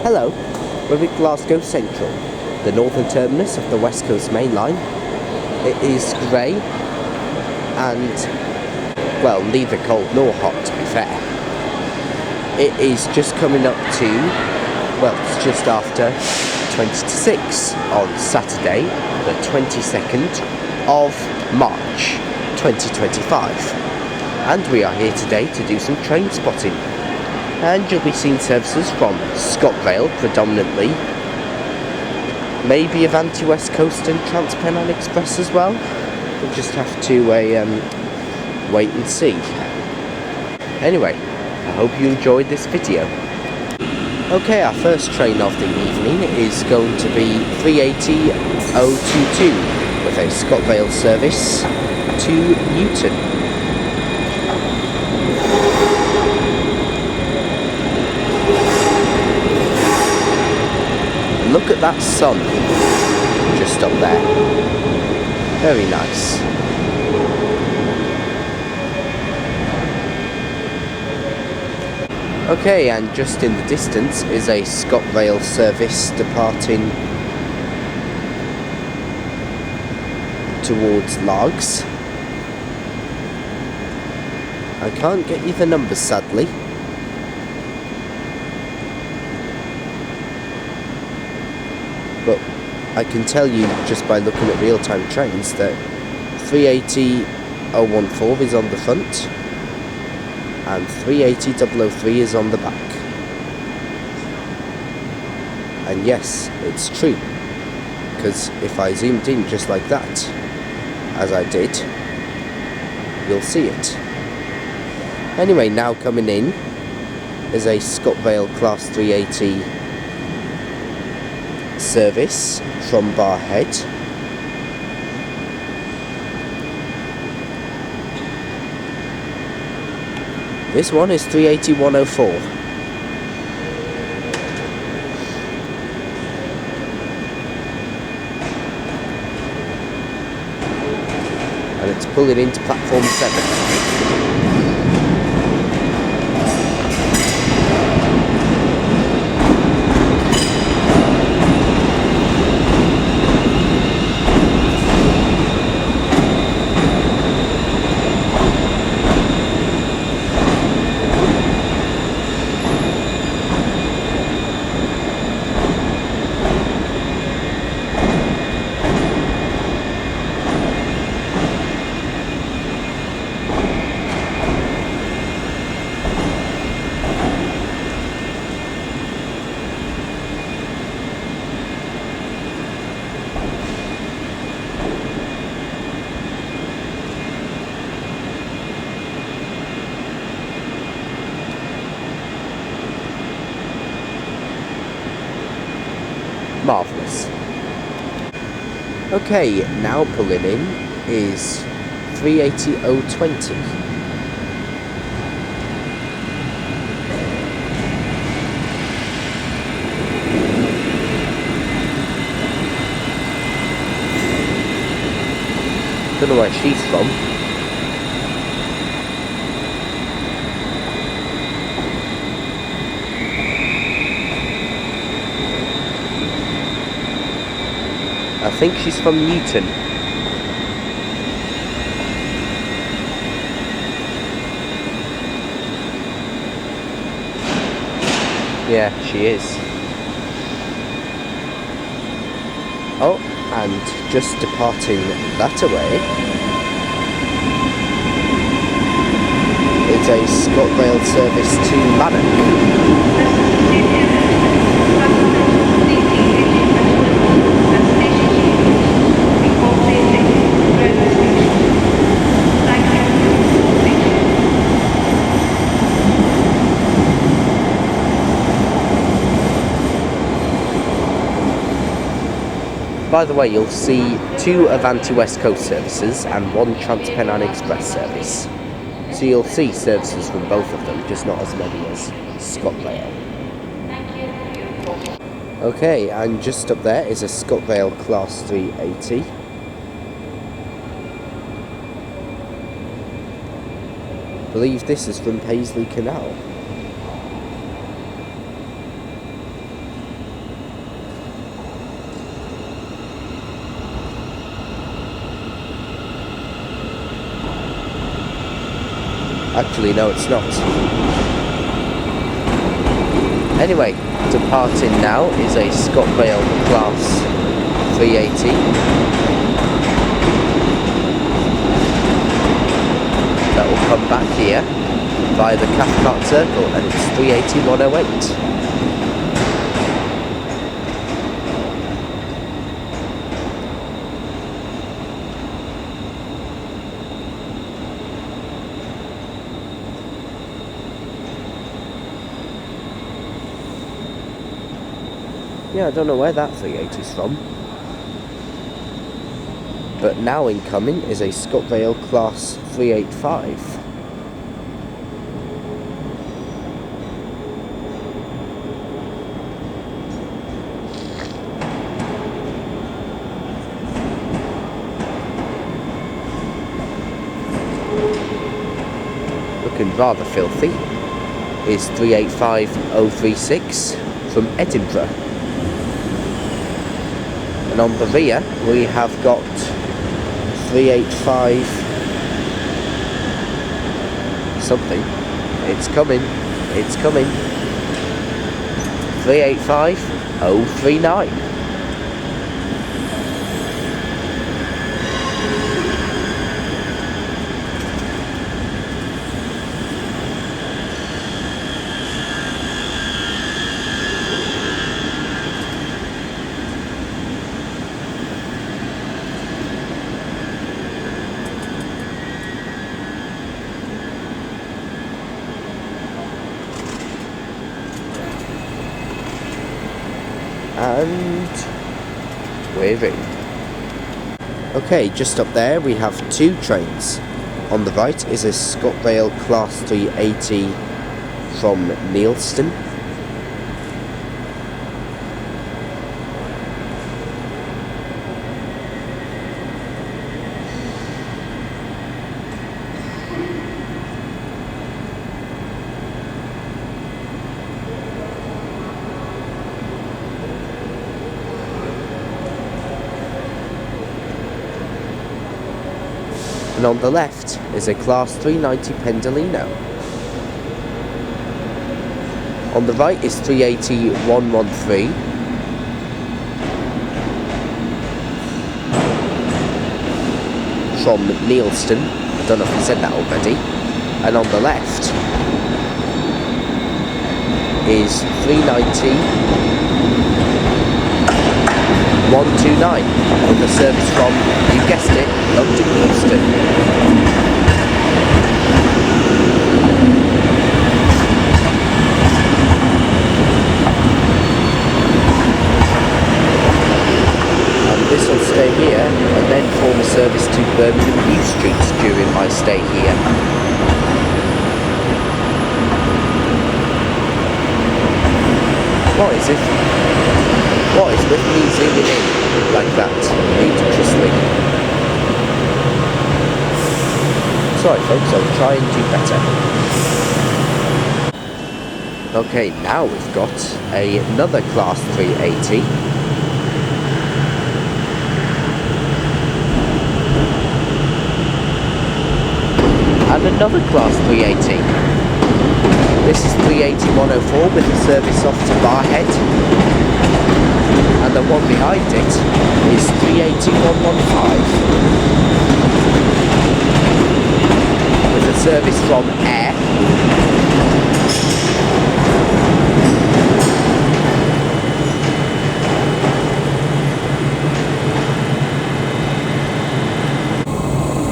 Hello, we're at Glasgow Central, the northern terminus of the West Coast Main Line. It is grey and, well, neither cold nor hot to be fair. It is just coming up to, well, it's just after 20 to 6 on Saturday, the 22nd of March 2025. And we are here today to do some train spotting. And you'll be seeing services from Scotrail predominantly, maybe Avanti West Coast and TransPennine Express as well. We'll just have to wait and see. Anyway, I hope you enjoyed this video. Okay, our first train of the evening is going to be 380-022 with a Scotrail service to Newton. Look at that sun just up there. Very nice. Okay, and just in the distance is a Scotrail service departing towards Largs. I can't get you the numbers sadly. But I can tell you just by looking at real-time trains that 380-014 is on the front and 380-003 is on the back. And yes, it's true, because if I zoomed in just like that, as I did, you'll see it. Anyway, now coming in is a Scotrail Class 380 service from Barhead. This one is 380-104. And it's pulling into platform 7. Marvellous. Okay, now pulling in is 380-020. Don't know where she's from. I think she's from Newton. Yeah, she is. Oh, and just departing that away is a Scotrail service to Lanark. By the way, you'll see 2 Avanti West Coast services and 1 TransPennine Express service. So you'll see services from both of them, just not as many as Scotrail. Okay, and just up there is a Scotrail Class 380. I believe this is from Paisley Canal. Actually, no, it's not. Anyway, departing now is a Scotrail Class 380. That will come back here via the Cathcart Circle, and it's 380-108. Yeah, I don't know where that 380 is from. But now incoming is a Scotrail Class 385. Looking rather filthy is 385036 from Edinburgh. And on the rear we have got 385 something. It's coming. 385039. And we're in. Okay, just up there we have two trains. On the right is a Scotrail Class 380 from Neilston. And on the left is a Class 390 Pendolino. On the right is 380-113. From Neilston. I don't know if I said that already. And on the left is 390-129 with a service from, you guessed it, London Euston. And this will stay here and then form a service to Birmingham New Street during my stay here. What is with me zooming in like that ludicrously? Sorry folks, I'll try and do better. Okay, now we've got another Class 380. And another Class 380. This is 380-104 with a service off to Barhead. And the one behind it is 380-115 with a service from Ayr.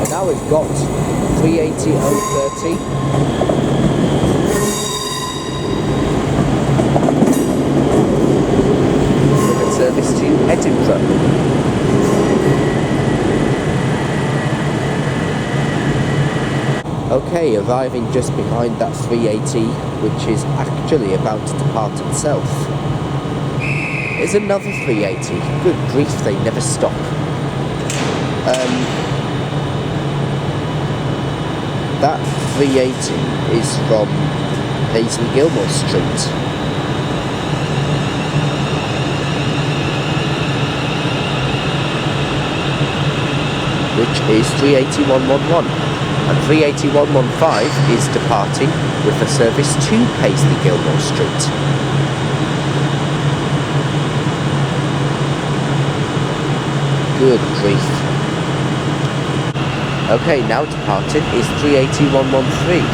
And now we've got 380-030. Service to Edinburgh. Okay, arriving just behind that 380, which is actually about to depart itself, is another 380. Good grief, they never stop. That 380 is from Paisley Gilmore Street. Which is 380-111. And 38115 is departing with a service to Paisley Gilmore Street. Good grief. Okay, now departing is 38113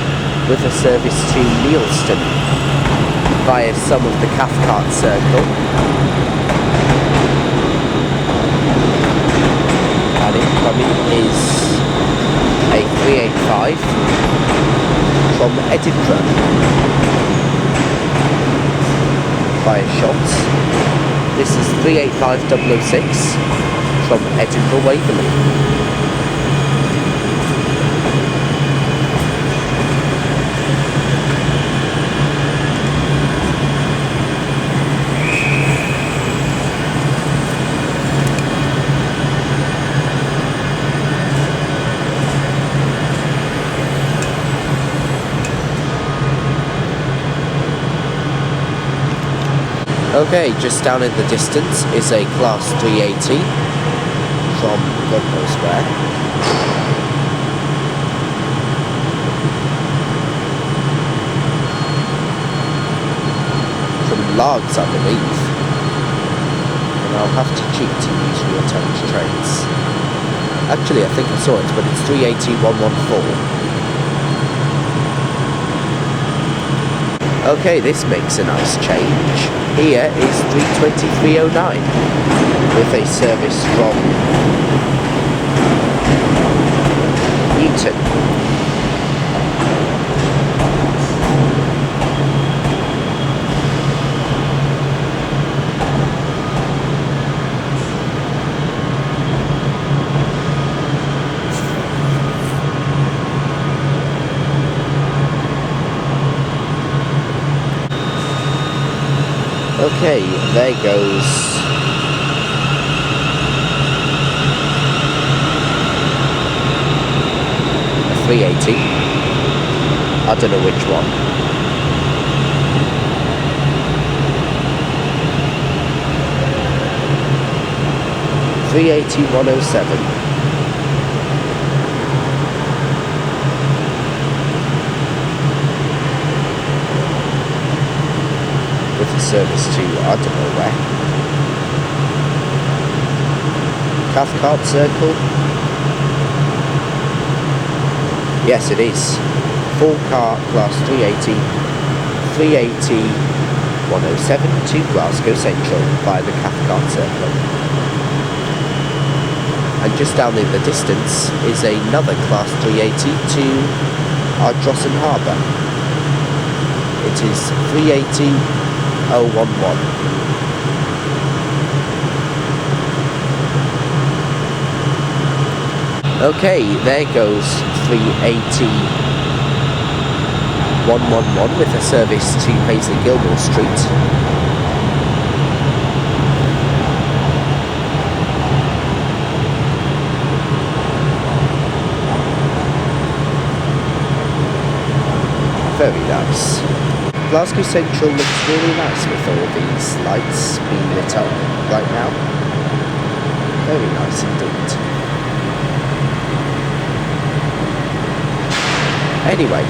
with a service to Neilston via some of the Cathcart Circle. And incoming is a 385 from Edinburgh via Shotts. This is 385006 from Edinburgh Waverley. Okay, just down in the distance is a Class 380 from God knows where. From Largs, I believe. And I'll have to cheat to use real-time trains. Actually, I think I saw it, but it's 380-114. Okay, this makes a nice change. Here is 32309 with a service from Newton. Okay, there goes a 380. I don't know which one. (380-107). Service to I don't know where. Cathcart Circle. Yes, it is. 4-car Class 380, 380-107 to Glasgow Central via the Cathcart Circle. And just down in the distance is another Class 380 to Ardrossan Harbour. It is 380-011. Okay, there goes 380-111 with a service to Paisley Gilmore Street. Very nice. Glasgow Central looks really nice with all these lights being lit up right now. Very nice indeed. Anyway,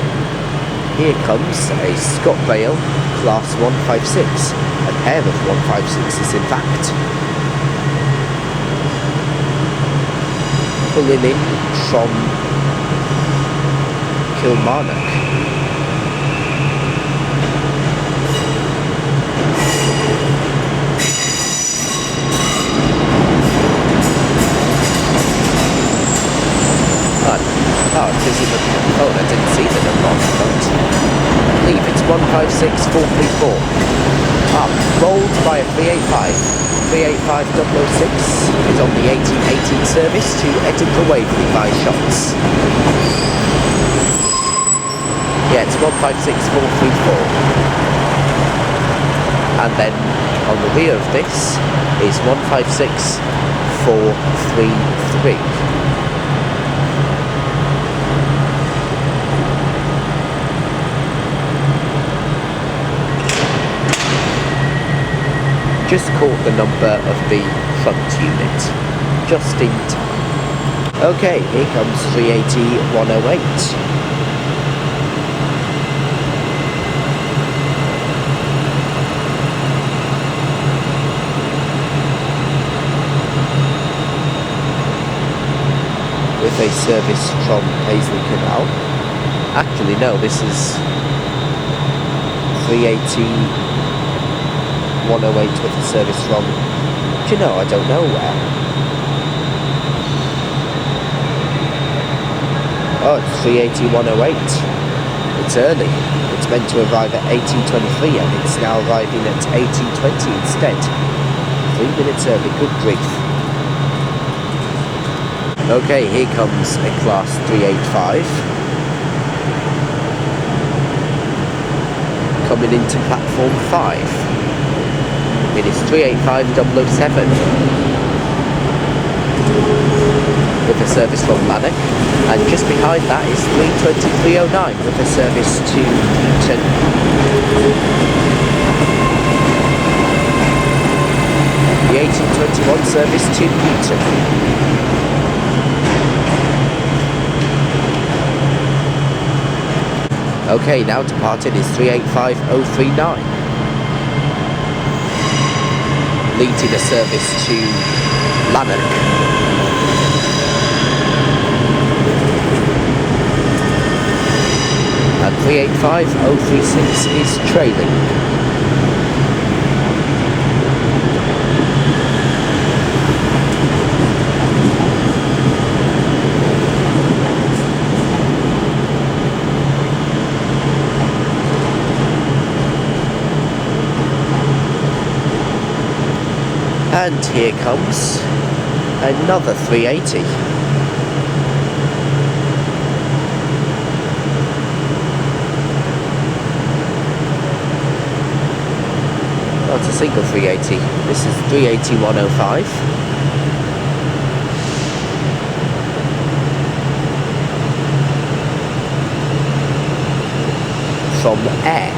here comes a Scotrail Class 156, a pair of 156s in fact. Pulling in from Kilmarnock. Oh, it is in the phone. I didn't see the number on the front. I believe it's 156434. Rolled by a 385. 385-006 is on the 1818 service to Edinburgh Waverley by Shotts. Yeah, it's 156434. And then on the rear of this is 156433. Just caught the number of the front unit, just in time. Okay, here comes 380-108. With a service from Paisley Canal. Actually, no, this is 380-108 with a service from, do you know, I don't know where. Oh, it's 380-108. It's early. It's meant to arrive at 18:23 and it's now arriving at 18:20 instead. 3 minutes early, good grief. Okay, here comes a class 385. Coming into platform 5. It is 385-007. With a service from Lanark. And just behind that is 320-309 with a service to Newton. The 1821 service to Newton. Okay, now departing is 385-039. Leading a service to Lanark. And 385-036 is trailing. And here comes another 380. Oh, it's a single 380. This is 380-105. From Air.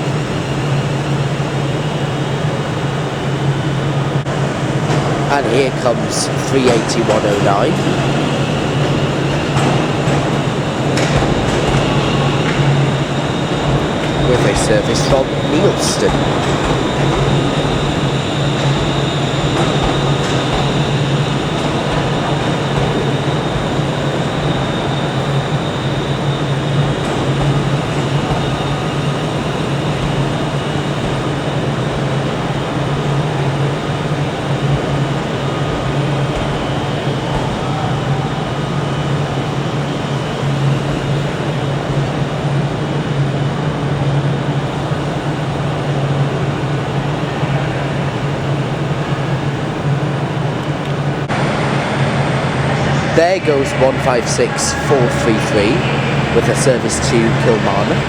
And here comes 380-109. With a service from Neilston. There goes 156433 with a service to Kilmarnock.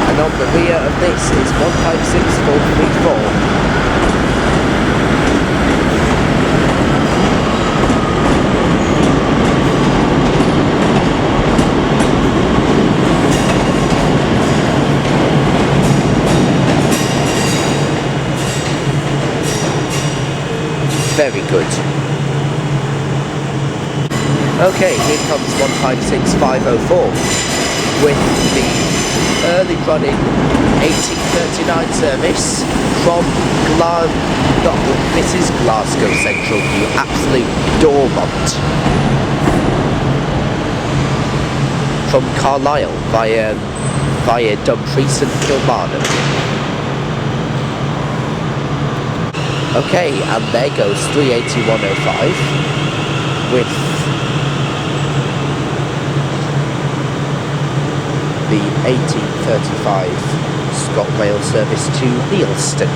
And on the rear of this is 156434. Very good. Okay, here comes 156504 with the early running 1839 service from this is Glasgow Central, you absolute dormont. From Carlisle via Dumfries and Kilmarnock. Okay, and there goes 380-105 with the 1835 Scotrail service to Neilston.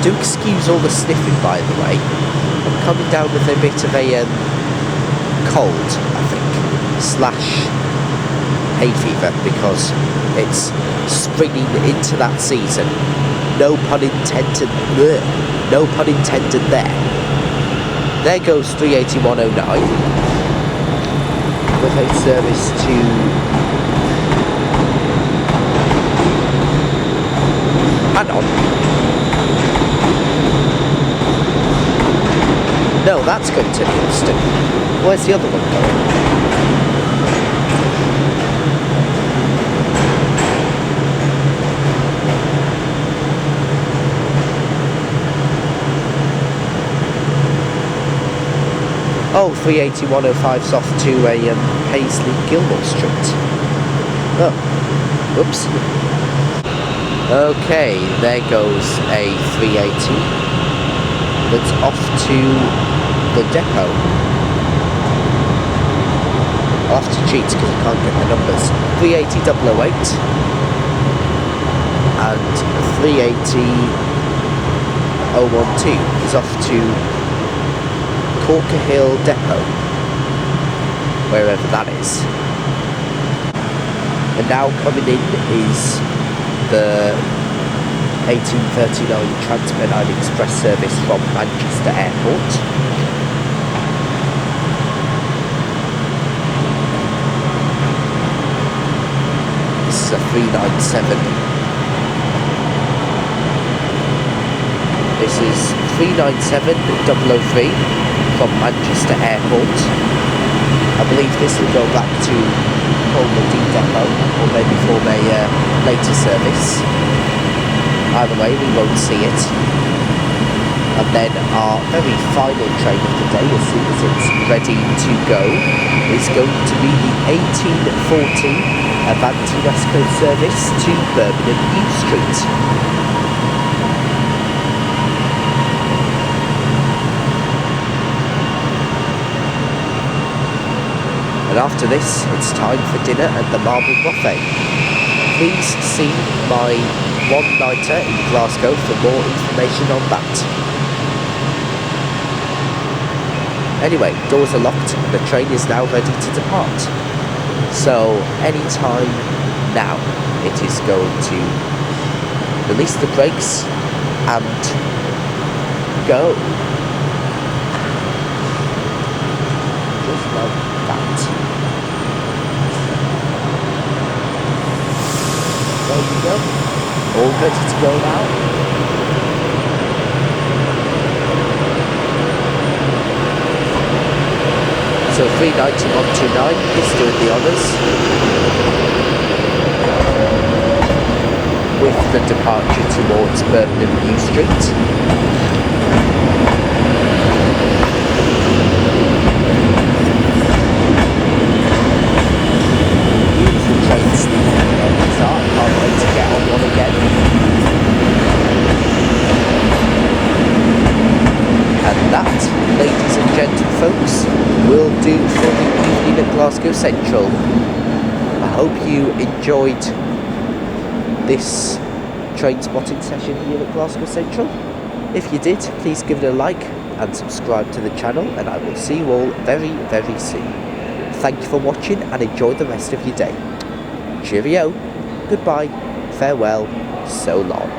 Do excuse all the sniffing, by the way. I'm coming down with a bit of a cold, I think, / hay fever, because it's springing into that season. No pun intended. Bleh. No pun intended there. There goes 380-109 with a service to hang on. No, that's going to Houston. Where's the other one going? Oh, 380-105's off to a Paisley Gilmore Street. Oh, whoops. Okay, there goes a 380 that's off to the depot. I'll have to cheat because I can't get the numbers. 380-008 and 380-012 is off to Corker Hill Depot, wherever that is. And now coming in is the 1839 TransPennine Express service from Manchester Airport. This is a 397. This is 397-003 from Manchester Airport. I believe this will go back to Colmar Depot, or maybe form a later service. Either way, we won't see it. And then our very final train of the day, as soon as it's ready to go, is going to be the 1840 Avanti West Coast service to Birmingham New Street. And after this, it's time for dinner at the Marble Buffet. Please see my one-nighter in Glasgow for more information on that. Anyway, doors are locked and the train is now ready to depart. So, any time now, it is going to release the brakes and go. Just like that. There you go. All ready to go now. So 390-129 is doing the honours with the departure towards Birmingham New Street. Beautiful trains these are. I can't wait to get on one again. And that, ladies and gentlefolks, will do for the evening at Glasgow Central. I hope you enjoyed this train spotting session here at Glasgow Central. If you did, please give it a like and subscribe to the channel, and I will see you all very, very soon. Thank you for watching and enjoy the rest of your day. Cheerio, goodbye, farewell, so long.